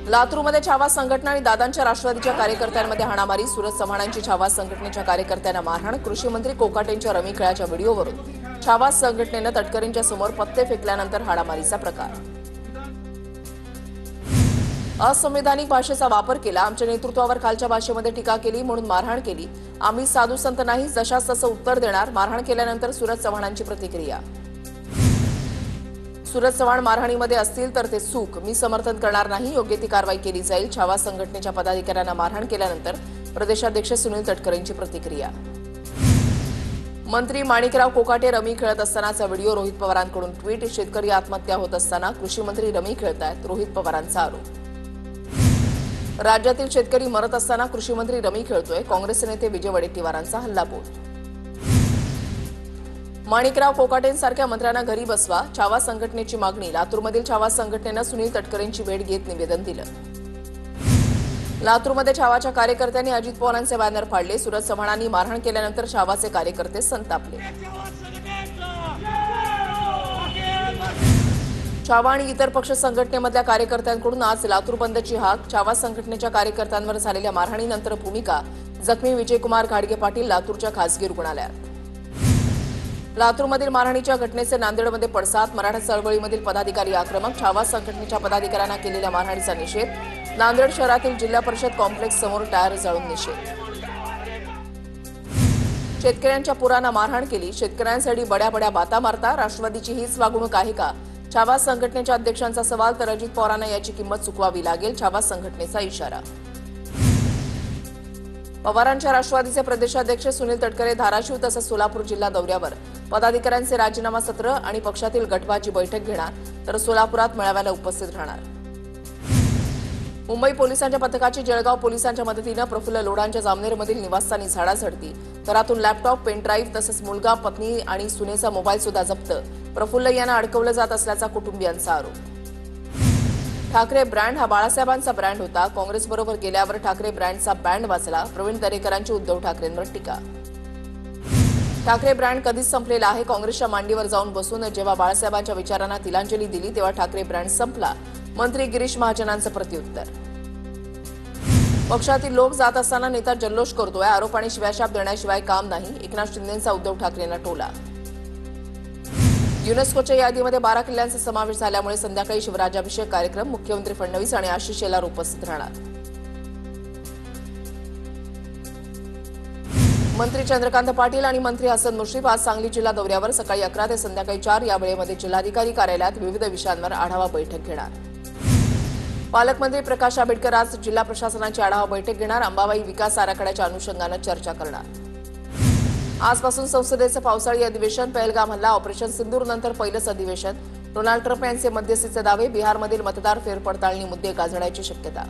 लातूरमध्ये छावा संघटना आणि दादांच्या राष्ट्रवादीच्या कार्यकर्त्यांमध्ये हाणामारी. सुरत चव्हाणांची छावा संघटनेच्या कार्यकर्त्यांना मारहाण. कृषी मंत्री कोकाटेंच्या रमी खेळाच्या व्हिडिओवरून छावा संघटनेनं तटकरींच्या समोर पत्ते फेकल्यानंतर हाणामारीचा प्रकार. असंवैधानिक भाषेचा वापर केला, आमच्या नेतृत्वावर खालच्या भाषेमध्ये टीका केली म्हणून मारहाण केली. आम्ही साधू संत नाही, जशास तसं उत्तर देणार. मारहाण केल्यानंतर सुरत चव्हाणांची प्रतिक्रिया. सुरत चव्हाण मारहाणीमध्ये असतील तर ते चूक, मी समर्थन करणार नाही, योग्य ती कारवाई केली जाईल. छावा संघटनेच्या पदाधिकाऱ्यांना मारहाण केल्यानंतर प्रदेशाध्यक्ष सुनील तटकरेंची प्रतिक्रिया. मंत्री माणिकराव कोकाटे रमी खेळत असतानाचा व्हिडिओ. रोहित पवारांकडून ट्विट. शेतकरी आत्महत्या होत असताना कृषी मंत्री रमी खेळतायत, रोहित पवारांचा आरोप. राज्यातील शेतकरी मरत असताना कृषी मंत्री रमी खेळतोय, काँग्रेस नेते विजय वडेट्टीवारांचा हल्लाबोल. माणिकराव कोकाटेंसारख्या मंत्र्यांना घरी बसवा, छावा संघटनेची मागणी. लातूरमधील छावा संघटनेनं सुनील तटकरेंची भेट घेत निवेदन दिलं. लातूरमध्ये छावाच्या कार्यकर्त्यांनी अजित पवारांचे बॅनर फाडले. सुरत चव्हाणांनी मारहाण केल्यानंतर छावाचे कार्यकर्ते संतापले. छावा आणि इतर पक्ष संघटनेमधल्या कार्यकर्त्यांकडून आज लातूर बंदची हाक. छावा संघटनेच्या कार्यकर्त्यांवर झालेल्या मारहाणीनंतर भूमिका. जखमी विजयकुमार घाडगे पाटील लातूरच्या खासगी रुग्णालयात. लातूरमधील मारहाणीच्या घटनेचे नांदेडमध्ये पडसाद. मराठा चळवळीमधील पदाधिकारी आक्रमक. छावा संघटनेच्या पदाधिकाऱ्यांना केलेल्या मारहाणीचा निषेध. नांदेड शहरातील जिल्हा परिषद कॉम्प्लेक्स समोर टायर जाळून निषेध. शेतकऱ्यांच्या पुरांना मारहाण केली, शेतकऱ्यांसाठी बड्या बड्या बाता मारता. राष्ट्रवादीची हीच वागणूक आहे का? छावा संघटनेच्या अध्यक्षांचा सवाल. तर अजित पवारांना याची किंमत चुकवावी लागेल, छावा संघटनेचा इशारा. पवारांच्या राष्ट्रवादीचे प्रदेशाध्यक्ष सुनील तटकरे धाराशिव तसंच सोलापूर जिल्हा दौऱ्यावर. पदाधिकाऱ्यांचे राजीनामा सत्र आणि पक्षातील गटबाजी बैठक घेणार, तर सोलापुरात मेळाव्याला उपस्थित राहणार. मुंबई पोलिसांच्या पथकाची जळगाव पोलिसांच्या मदतीनं प्रफुल्ल लोढांच्या जामनेरमधील निवासस्थानी झाडाझडती. घरातून लॅपटॉप, पेनड्राईव्ह तसंच मुलगा, पत्नी आणि सुनेचा मोबाईल सुद्धा जप्त. प्रफुल्ल यांना अडकवलं जात असल्याचा कुटुंबियांचा आरोप. ठाकरे ब्रँड हा बाळासाहेबांचा ब्रँड होता, काँग्रेसबरोबर गेल्यावर ठाकरे ब्रँडचा बँड वाजला. प्रवीण दरेकरांची उद्धव ठाकरेंवर टीका. ठाकरे ब्रँड कधीच संपलेला आहे, काँग्रेसच्या मांडीवर जाऊन बसून जेव्हा बाळासाहेबांच्या विचारांना तिलांजली दिली तेव्हा ठाकरे ब्रँड संपला. मंत्री गिरीश महाजनांचं प्रत्युत्तर. पक्षातील लोक जात असताना नेता जल्लोष करतोय, आरोप आणि शिव्याशाप देण्याशिवाय काम नाही. एकनाथ शिंदेंचा उद्धव ठाकरेंना टोला. युनेस्कोच्या यादीमध्ये 12 किल्ल्यांचा समावेश झाल्यामुळे संध्याकाळी शिवराज्याभिषेक कार्यक्रम. मुख्यमंत्री फडणवीस आणि आशिष शेलार उपस्थित राहणार. मंत्री चंद्रकांत पाटील आणि मंत्री हसन मुश्रीफ आज सांगली जिल्हा दौऱ्यावर. सकाळी 11 ते संध्याकाळी 4 या वेळेमध्ये जिल्हाधिकारी कार्यालयात विविध विषयांवर आढावा बैठक घेणार. पालकमंत्री प्रकाश आंबेडकर आज जिल्हा प्रशासनाची आढावा बैठक घेणार. अंबाबाई विकास आराखड्याच्या अनुषंगानं चर्चा करणार. आजपासून संसदेचं पावसाळी अधिवेशन. पहलगाम हल्ला, ऑपरेशन सिंदूर नंतर पहिलंच अधिवेशन. डोनाल्ड ट्रम्प यांचे मध्यस्थीचे दावे. बिहारमधील मतदार फेरपडताळणी मुद्दे गाजण्याची शक्यता.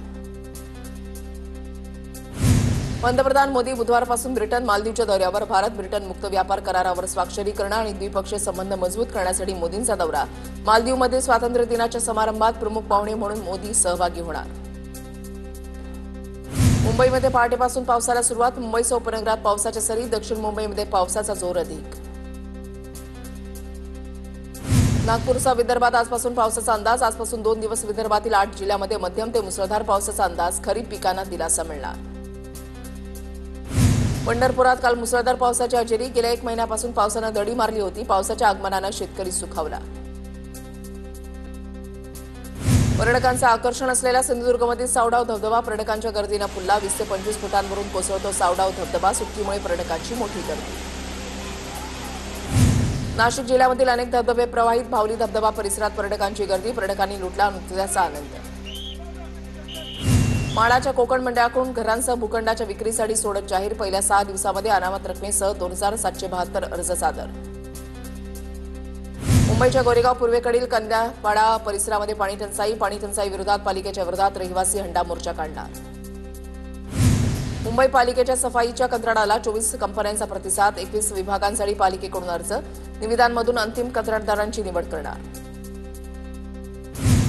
पंतप्रधान मोदी बुधवारपासून ब्रिटन मालदीवच्या दौऱ्यावर. भारत ब्रिटन मुक्त व्यापार करारावर स्वाक्षरी करणं आणि द्विपक्षीय संबंध मजबूत करण्यासाठी मोदींचा दौरा. मालदीवमध्ये स्वातंत्र्य दिनाच्या समारंभात प्रमुख पाहुणे म्हणून मोदी सहभागी होणार. मुंबईमध्ये पहाटेपासून पावसाला सुरुवात. मुंबईसह उपनगरात पावसाच्या सरी. दक्षिण मुंबईमध्ये पावसाचा जोर अधिक. नागपूरसह विदर्भात आजपासून पावसाचा अंदाज. आजपासून 2 दिवस विदर्भातील 8 जिल्ह्यांमध्ये मध्यम ते मुसळधार पावसाचा अंदाज. खरीप पिकांना दिलासा मिळणार. पंढरपुरात काल मुसळधार पावसाची हजेरी. गेल्या 1 महिन्यापासून पावसानं दडी मारली होती. पावसाच्या आगमनानं शेतकरी सुखावला. पर्यटकांचं आकर्षण असलेल्या सिंधुदुर्गमधील सावडाव धबधबा पर्यटकांच्या गर्दीनं फुलला. 20 ते 25 फुटांवरून कोसळतो सावडाव धबधबा. सुट्टीमुळे पर्यटकांची मोठी गर्दी. नाशिक जिल्ह्यामधील अनेक धबधबे प्रवाहित. भावली धबधबा परिसरात पर्यटकांची गर्दी. पर्यटकांनी लुटला नृत्याचा आनंद. माडाच्या कोकण मंडळाकडून घरांसह भूखंडाच्या विक्रीसाठी सोडत जाहीर. पहिल्या 6 दिवसांमध्ये अनामत रकमेसह 2772 अर्ज सादर. मुंबईच्या गोरेगाव पूर्वेकडील कंद्यापाडा परिसरामध्ये पाणी टंचाई विरोधात पालिकेच्या विरोधात रहिवासी हंडा मोर्चा काढणार. मुंबई पालिकेच्या सफाईच्या कंत्राटाला 24 कंपन्यांचा प्रतिसाद. 21 विभागांसाठी पालिकेकडून अर्ज. निविदांमधून अंतिम कंत्राटदारांची निवड करणार.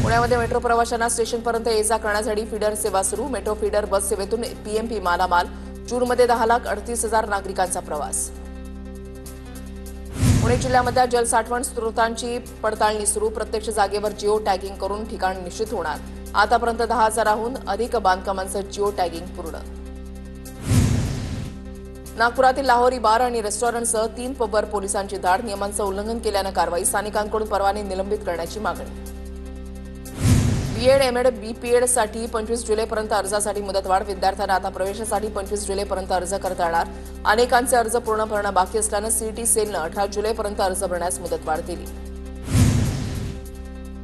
पुण्यामध्ये मेट्रो प्रवाशांना स्टेशनपर्यंत ये-जा करण्यासाठी फीडर सेवा सुरू. मेट्रो फीडर बस सेवेतून पीएमपी मालामाल. जूनमध्ये 10,38,000 नागरिकांचा प्रवास. पुणे जिल्ह्यामध्ये जलसाठवण स्त्रोतांची पडताळणी सुरू. प्रत्यक्ष जागेवर जिओ टॅगिंग करून ठिकाण निश्चित होणार. आतापर्यंत 10,000हून अधिक बांधकामांचं जिओ टॅगिंग पूर्ण. नागपुरातील लाहोरी बार आणि रेस्टॉरंटसह 3 पबवर पोलिसांची धाड. नियमांचं उल्लंघन केल्यानं कारवाई. स्थानिकांकडून परवाने निलंबित करण्याची मागणी. बीएड एमएड बीपीएडसाठी 25 जुलैपर्यंत अर्जासाठी मुदतवाढ. विद्यार्थ्यांना आता प्रवेशासाठी 25 जुलैपर्यंत अर्ज करता येणार. अनेकांचे अर्ज पूर्ण भरणं बाकी असल्यानं सीईटी सेलनं 18 जुलैपर्यंत अर्ज भरण्यास मुदतवाढ दिली.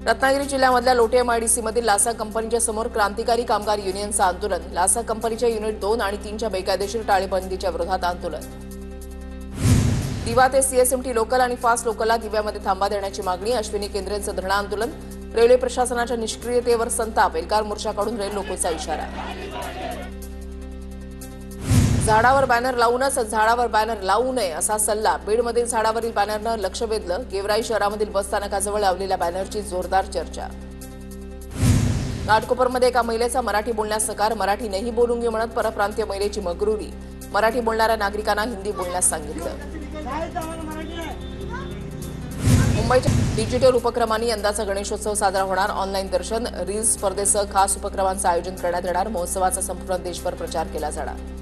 रत्नागिरी जिल्ह्यामधल्या लोटे एमआयडीसीमधील लासा कंपनीच्या समोर क्रांतिकारी कामगार युनियनचं आंदोलन. लासा कंपनीच्या युनिट 2 आणि 3च्या बेकायदेशीर टाळेबंदीच्या विरोधात आंदोलन. दिवा ते सीएसएमटी लोकल आणि फास्ट लोकलला दिव्यामध्ये थांबा देण्याची मागणी. अश्विनी केंद्रेंचं धरणं आंदोलन. रेल्वे प्रशासनाच्या निष्क्रियतेवर संताप. एल्गार मोर्चाकडून रेल लोकोचा इशारा. झाडावर बॅनर लावूनच झाडावर बॅनर लावू नये असा सल्ला. बीडमधील झाडावरील बॅनरनं लक्ष वेधलं. गेवराई शहरामधील बस स्थानकाजवळ लावलेल्या बॅनरची जोरदार चर्चा. घाटकोपरमध्ये एका महिलेचा मराठी बोलण्यास नकार. मराठी नाही बोलूंगी म्हणत परप्रांतीय महिलेची मगरुरी. मराठी बोलणाऱ्या नागरिकांना हिंदी बोलण्यास सांगितलं. मुंबईच्या डिजिटल उपक्रमांनी यंदाचा गणेशोत्सव साजरा होणार. ऑनलाईन दर्शन, रील्स स्पर्धेसह खास उपक्रमांचं आयोजन करण्यात येणार. महोत्सवाचा संपूर्ण देशभर प्रचार केला जाणार.